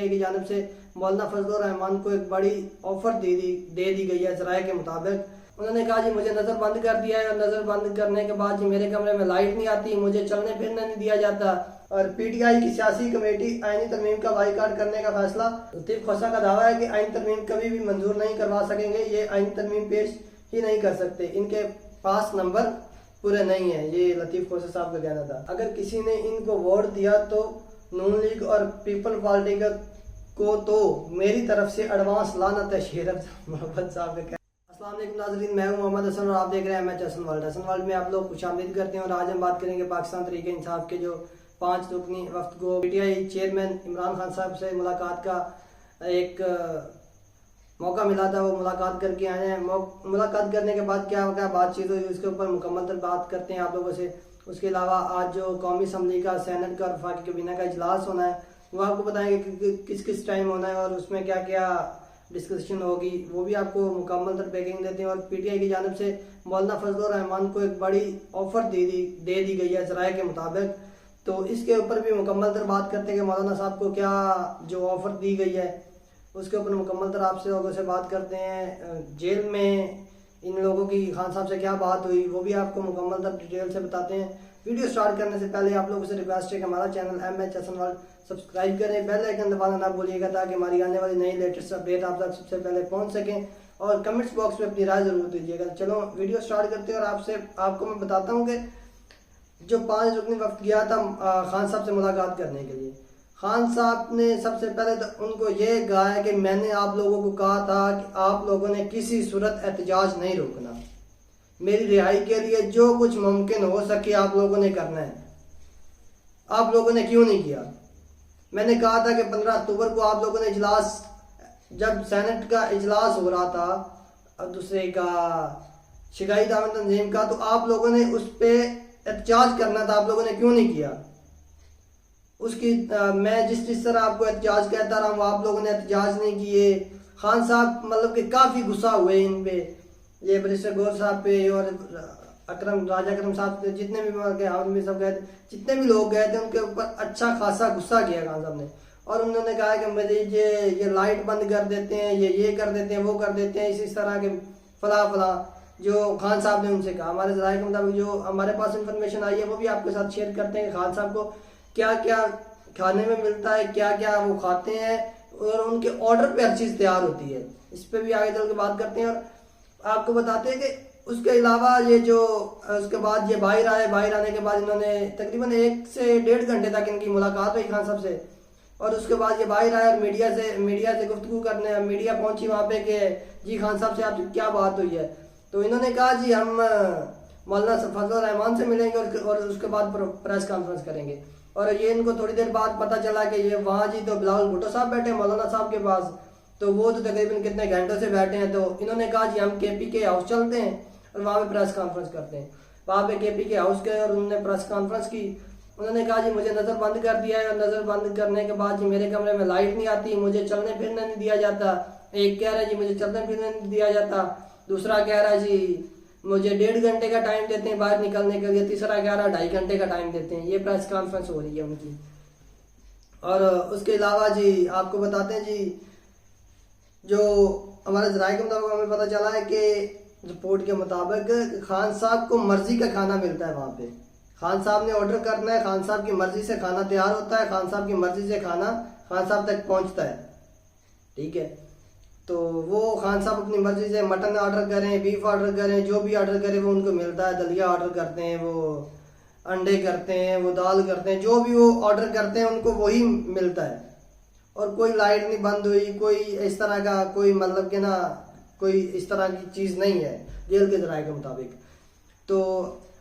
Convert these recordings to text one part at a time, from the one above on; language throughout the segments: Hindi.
की जानिब से मौलाना फजलुर रहमान को एक बड़ी ऑफर दे दी गई है ज़राए के मुताबिक। उन्होंने कहा जी मुझे नज़र बंद कर दिया है और नज़र बंद करने के बाद जी मेरे कमरे में लाइट नहीं आती, मुझे चलने फिरने नहीं दिया जाता। और पीटीआई की सियासी कमेटी आईनी तरमीम का बाइकाट करने का फैसला। लतीफ़ खोसा का दावा है कि आईनी तरमीम कभी भी मंजूर नहीं करवा सकेंगे, ये आईनी तरमीम पेश ही नहीं कर सकते, इनके पास नंबर पूरे नहीं है। ये लतीफ़ खोसा साहब का कहना था। अगर किसी ने इनको वोट दिया तो नून लीग और पीपल पार्टी को तो मेरी तरफ से एडवांस लानत है, शेर मोहम्मद साहब का कहना। अस्सलाम वालेकुम नाज़रीन, मैं हूं मोहम्मद हसन और आप देख रहे हैं MH Hasan world. Hasan world में आप लोग खुशामदीद करते हैं और आज हम बात करेंगे पाकिस्तान तहरीक इंसाफ के जो 5 रुकनी वफ्द को पीटीआई चेयरमैन इमरान खान साहब से मुलाकात का एक मौका मिला था, वो मुलाकात करके आए हैं। मुलाकात करने के बाद क्या बातचीत हुई उसके ऊपर मुकम्मल तर बात करते हैं आप लोगों से। उसके अलावा आज जो कौमी असम्बली का सेनेट का और वफाकी कैबिनेट का इजलास होना है वो आपको बताएंगे कि किस किस टाइम होना है और उसमें क्या क्या डिस्कशन होगी, वो भी आपको मुकम्मल तर पैकिंग देते हैं। और पीटीआई की जानिब से मौलाना फजलुर रहमान को एक बड़ी ऑफर दे दी गई है ज़राए के मुताबिक, तो इसके ऊपर भी मुकम्मल तर बात करते हैं कि मौलाना साहब को क्या जो ऑफर दी गई है उसके ऊपर मुकम्मल तर आपसे लोगों से बात करते हैं। जेल में इन लोगों की खान साहब से क्या बात हुई वो भी आपको मुकम्मल तर डिटेल से बताते हैं। वीडियो स्टार्ट करने से पहले आप लोगों से रिक्वेस्ट है कि हमारा channel MH Hasan world subscribe करें, बेल आइकन दबाना ना भूलिएगा ताकि हमारी आने वाली नई लेटेस्ट अपडेट आप तक सबसे पहले पहुंच सकें। और कमेंट्स बॉक्स में अपनी राय जरूर दीजिएगा। चलो वीडियो स्टार्ट करते हैं और आपको मैं बताता हूँ कि जो 5 रुकनी वक्त गया था खान साहब से मुलाकात करने के लिए, खान साहब ने सबसे पहले तो उनको ये कहा है कि मैंने आप लोगों को कहा था कि आप लोगों ने किसी सूरत एहतजाज नहीं रोकना, मेरी रिहाई के लिए जो कुछ मुमकिन हो सके आप लोगों ने करना है। आप लोगों ने क्यों नहीं किया? मैंने कहा था कि 15 अक्टूबर को आप लोगों ने इजलास, जब सेनेट का इजलास हो रहा था दूसरे का शिकायत दावत तंजीम का, तो आप लोगों ने उस पर एहतजाज करना था, आप लोगों ने क्यों नहीं किया? उसकी मैं जिस तरह आपको एहतजाज कहता रहा हूँ आप लोगों ने एहतजाज नहीं किए। खान साहब मतलब कि काफ़ी गुस्सा हुए इन पे, ये बैरिस्टर गौर साहब पे और राजा अकरम साहब पे, जितने भी आदमी सब गए थे, जितने भी लोग गए थे उनके ऊपर अच्छा खासा गुस्सा किया खान साहब ने। और उन्होंने कहा कि मुझे ये लाइट बंद कर देते हैं, ये कर देते हैं, वो कर देते हैं, इस तरह के फला जो खान साहब ने उनसे कहा। हमारे ज़राए के मुताबिक जो हमारे पास इंफॉर्मेशन आई है वो भी आपके साथ शेयर करते हैं कि खान साहब को क्या क्या खाने में मिलता है, क्या क्या वो खाते हैं और उनके ऑर्डर पे हर चीज़ तैयार होती है। इस पर भी आगे चल के बात करते हैं और आपको बताते हैं कि उसके अलावा ये जो उसके बाद ये बाहर आए, बाहर आने के बाद इन्होंने तकरीबन 1 से 1.5 घंटे तक इनकी मुलाकात हुई खान साहब से। और उसके बाद ये बाहर आए और मीडिया से गुफ्तगू करने, मीडिया पहुंची वहाँ पे कि जी खान साहब से आपकी क्या बात हुई है। तो इन्होंने कहा जी हम मौलाना फजलुर रहमान से मिलेंगे और उसके बाद प्रेस कॉन्फ्रेंस करेंगे। और ये इनको थोड़ी देर बाद पता चला कि ये वहाँ जी तो बिलावल भुट्टो साहब बैठे हैं मौलाना साहब के पास, तो वो तो तकरीबन कितने घंटों से बैठे हैं। तो इन्होंने कहा जी हम KP के हाउस चलते हैं और वहाँ पे प्रेस कॉन्फ्रेंस करते हैं। वहाँ पे KP के हाउस गए और उन्होंने प्रेस कॉन्फ्रेंस की। उन्होंने कहा जी मुझे नज़र बंद कर दिया है और नज़र बंद करने के बाद जी मेरे कमरे में लाइट नहीं आती, मुझे चलने फिरने नहीं दिया जाता। एक कह रहा है जी मुझे चलने फिरने नहीं दिया जाता, दूसरा कह रहा है जी मुझे 1.5 घंटे का टाइम देते हैं बाहर निकलने के लिए, तीसरा कह रहा है 2.5 घंटे का टाइम देते हैं। ये प्रेस कॉन्फ्रेंस हो रही है उनकी। और उसके अलावा जी आपको बताते हैं जी जो हमारे ज़राए के मुताबिक हमें पता चला है कि रिपोर्ट के मुताबिक खान साहब को मर्जी का खाना मिलता है वहाँ पे। खान साहब ने ऑर्डर करना है, खान साहब की मर्जी से खाना तैयार होता है, खान साहब की मर्जी से खाना खान साहब तक पहुँचता है। ठीक है, तो वो खान साहब अपनी मर्जी से मटन ऑर्डर करें, बीफ ऑर्डर करें, जो भी ऑर्डर करें वो उनको मिलता है। दलिया ऑर्डर करते हैं, वो अंडे करते हैं, वो दाल करते हैं, जो भी वो ऑर्डर करते हैं उनको वही मिलता है। और कोई लाइट नहीं बंद हुई, कोई इस तरह का कोई मतलब कि ना कोई इस तरह की चीज़ नहीं है जेल के ज़राए के मुताबिक। तो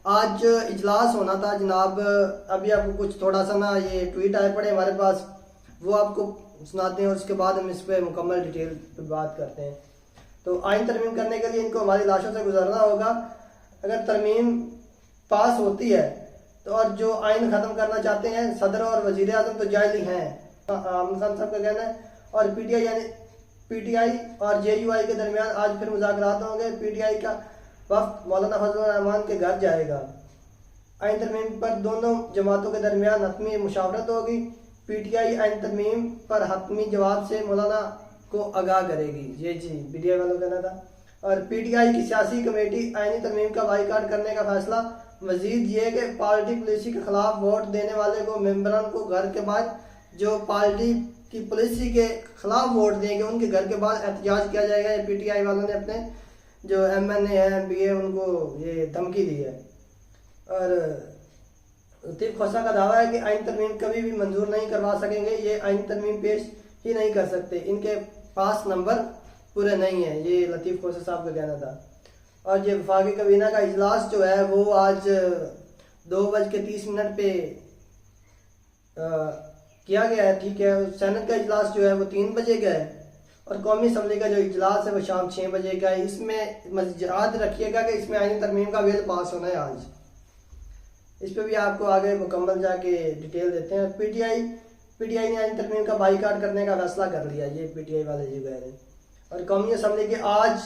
आज इजलास होना था जनाब, अभी आपको कुछ थोड़ा सा ना ये ट्वीट आए पड़े हमारे पास, वो आपको सुनाते हैं और उसके बाद हम इस पर मुकम्मल डिटेल पर बात करते हैं। तो आइन तरमीम करने के लिए इनको हमारी लाशों से गुजरना होगा। अगर तरमीम पास होती है तो और जो आइन ख़त्म करना चाहते हैं सदर और वज़ीर आज़म तो जायज़ ही हैं, आमिर खान साहब का कहना है। और पीटीआई और JUI के दरमियान आज फिर मुज़ाकरात होंगे। पीटीआई का वफ्द मौलाना फजलुर रहमान के घर जाएगा। आइन तरमीम पर दोनों जमातों के दरमियान हतमी मुशावरत होगी। पीटीआई आइन तरमीम पर हतमी जवाब से मौलाना को आगाह करेगी। ये जी पीटीआई वालों का कहना था। और पीटीआई की सियासी कमेटी आइनी तरमीम का बाइकाट करने का फैसला। मजीद ये कि पार्टी पॉलिसी के खिलाफ वोट देने वाले को मेंबरान को घर के बाद जो पार्टी की पॉलिसी के खिलाफ वोट देंगे उनके घर के बाद एहतजाज किया जाएगा। ये पीटीआई वालों ने अपने जो एमएनए है एमपीए उनको ये धमकी दी है। और लतीफ़ खोसा का दावा है कि आइन तरमीम कभी भी मंजूर नहीं करवा सकेंगे, ये आइन तरमीम पेश ही नहीं कर सकते, इनके पास नंबर पूरे नहीं है। ये लतीफ़ खोसा साहब का कहना था। और ये वफाकी कबीना का इजलास जो है वो आज 2:30 पे किया गया है। ठीक है, सेनेट का इजलास जो है वो 3 बजे का है और कौमी असम्बली का जो इजलास है वो शाम 6 बजे का है। इसमें याद रखिएगा कि इसमें आइनी तरमीम का बिल पास होना है आज। इस पर भी आपको आगे मुकम्मल जाके डिटेल देते हैं। पीटीआई ने आइनी तरमीम का बाइकाट करने का फैसला कर लिया, ये पीटीआई वाले जो कह रहे हैं। और कौमी असम्बली के आज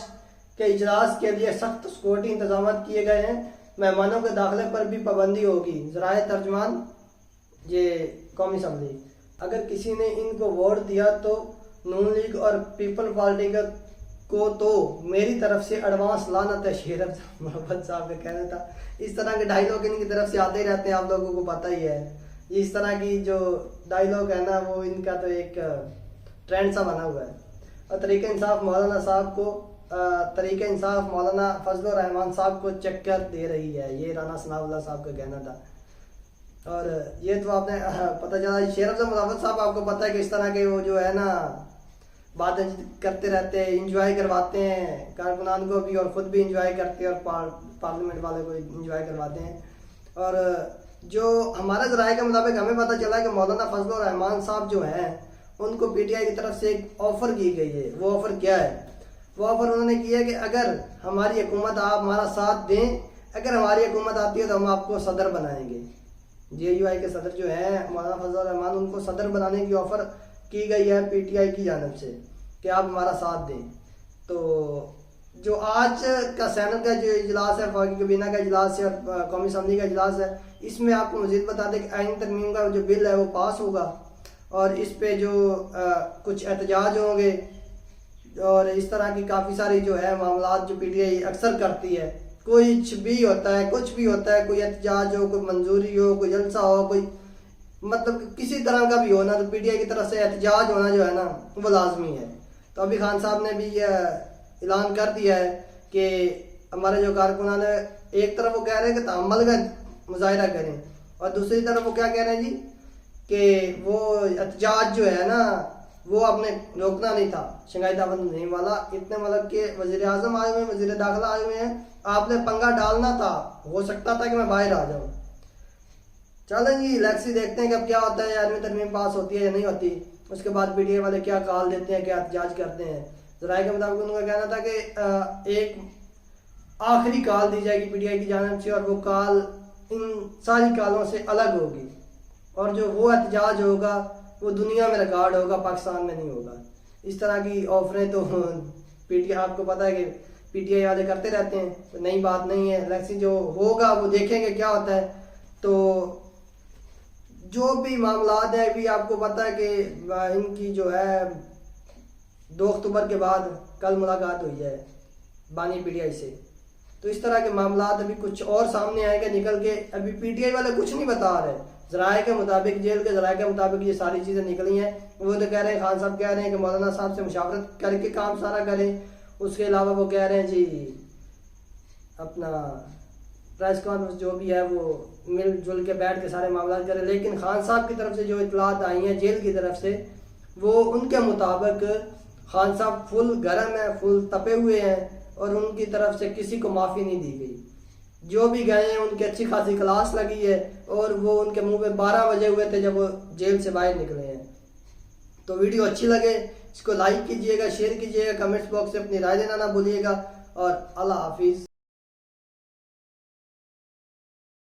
के इजलास के लिए सख्त सिक्योरिटी इंतजाम किए गए हैं। मेहमानों के दाखिले पर भी पाबंदी होगी। ज़राए तर्जमान ये कौमी असम्बली, अगर किसी ने इनको वोट दिया तो नून लीग और पीपल पार्टी को तो मेरी तरफ से एडवांस लानत है, शेर मोहम्मद साहब का कहना था। इस तरह के डायलॉग इनकी तरफ से आते ही रहते हैं, आप लोगों को पता ही है। इस तरह की जो डायलॉग है ना वो इनका तो एक ट्रेंड सा बना हुआ है। और तरीक़े इंसाफ मौलाना साहब को तरीक़े इंसाफ मौलाना फजल रहमान साहब को चक्कर दे रही है, ये राना सनाउल्लाह साहब का कहना था। और ये तो आपने पता चला शेर अफजल मुज़फ़्फ़र साहब, आपको पता है कि इस तरह के वो जो है ना बातें करते रहते हैं, इंजॉय करवाते हैं कारकुनान को भी और ख़ुद भी इंजॉय करते हैं और पार्लियामेंट वाले को इंजॉय करवाते हैं। और जो हमारा ज़राए के मुताबिक हमें पता चला कि मौलाना फजल रहमान साहब जो हैं उनको पीटीआई की तरफ से एक ऑफ़र की गई है। वो ऑफ़र क्या है? वो ऑफ़र उन्होंने किया कि अगर हमारी हुकूमत आप हमारा साथ दें, अगर हमारी हुकूमत आती है तो हम आपको सदर बनाएंगे। JUI के सदर जो हैं मौलाना फजल रहमान, उनको सदर बनाने की ऑफ़र की गई है पीटीआई की जानिब से कि आप हमारा साथ दें। तो जो आज का सेनेट का जो इजलास है, वफाकी कबीना का इजलास है और कौमी असम्बली का इजलास है, इसमें आपको मज़ीद बता दें कि आइन तरमीम का जो बिल है वो पास होगा और इस पे जो कुछ एहतजाज होंगे और इस तरह की काफ़ी सारी जो है मामलात जो पीटीआई अक्सर करती है। कुछ भी होता है, कुछ भी होता है, कोई एहतजाज हो, कोई मंजूरी हो, कोई जलसा हो, कोई मतलब किसी तरह का भी हो ना, तो पीटीआई की तरफ से एहतजाज होना जो है ना वो लाजमी है। तो अभी खान साहब ने भी ऐलान कर दिया है कि हमारे जो कारकुनान है, एक तरफ वो कह रहे हैं कि तहम्मुल का मुजाहिरा करें और दूसरी तरफ वो क्या कह रहे हैं जी कि वो एहतजाज जो है ना वो आपने रोकना नहीं था, शंघाई दावत नहीं वाला। इतने मतलब कि वज़ीर आज़म आए हुए हैं, वज़ीर दाखिला आए हुए हैं, आपने पंगा डालना था, हो सकता था कि मैं बाहर आ जाऊँ। चलें जी इलेक्शन देखते हैं कि अब क्या होता है, आइनी तरमीम पास होती है या नहीं होती। उसके बाद पीटीआई वाले क्या कॉल देते हैं, क्या एहतजाज करते हैं। ज़राए के मुताबिक उनका कहना था कि एक आखिरी कॉल दी जाएगी पीटीआई की जानिब से और वो कॉल इन सारी कॉलों से अलग होगी और जो वो एहतजाज होगा वो दुनिया में रिकॉर्ड होगा, पाकिस्तान में नहीं होगा। इस तरह की ऑफरें तो पीटीआई, आपको पता है कि पीटीआई वाले करते रहते हैं, तो नई बात नहीं है। इलेक्शन जो होगा वो देखेंगे क्या होता है। तो जो भी मामलात है, अभी आपको पता है कि इनकी जो है 2 अक्टूबर के बाद कल मुलाकात हुई है बानी पीटीआई से। तो इस तरह के मामलात अभी कुछ और सामने आएंगे निकल के। अभी पीटीआई वाले कुछ नहीं बता रहे। ज़राए के मुताबिक, जेल के ज़राए के मुताबिक ये सारी चीज़ें निकली हैं। वो तो कह रहे हैं, खान साहब कह रहे हैं कि मौलाना साहब से मुशावरत करके काम सारा करें। उसके अलावा वो कह रहे हैं जी अपना प्रेस कॉन्फ्रेंस जो भी है वो मिलजुल के बैठ के सारे मामला करें। लेकिन खान साहब की तरफ से जो इतलात आई हैं जेल की तरफ से, वो उनके मुताबिक खान साहब फुल गर्म है, फुल तपे हुए हैं और उनकी तरफ से किसी को माफ़ी नहीं दी गई। जो भी गए हैं उनकी अच्छी खासी क्लास लगी है और वो उनके मुंह पे 12 बजे हुए थे जब वो जेल से बाहर निकले हैं। तो वीडियो अच्छी लगे इसको लाइक कीजिएगा, शेयर कीजिएगा, कमेंट्स बॉक्स से अपनी राय देना ना भूलिएगा और अल्लाह हाफिज़।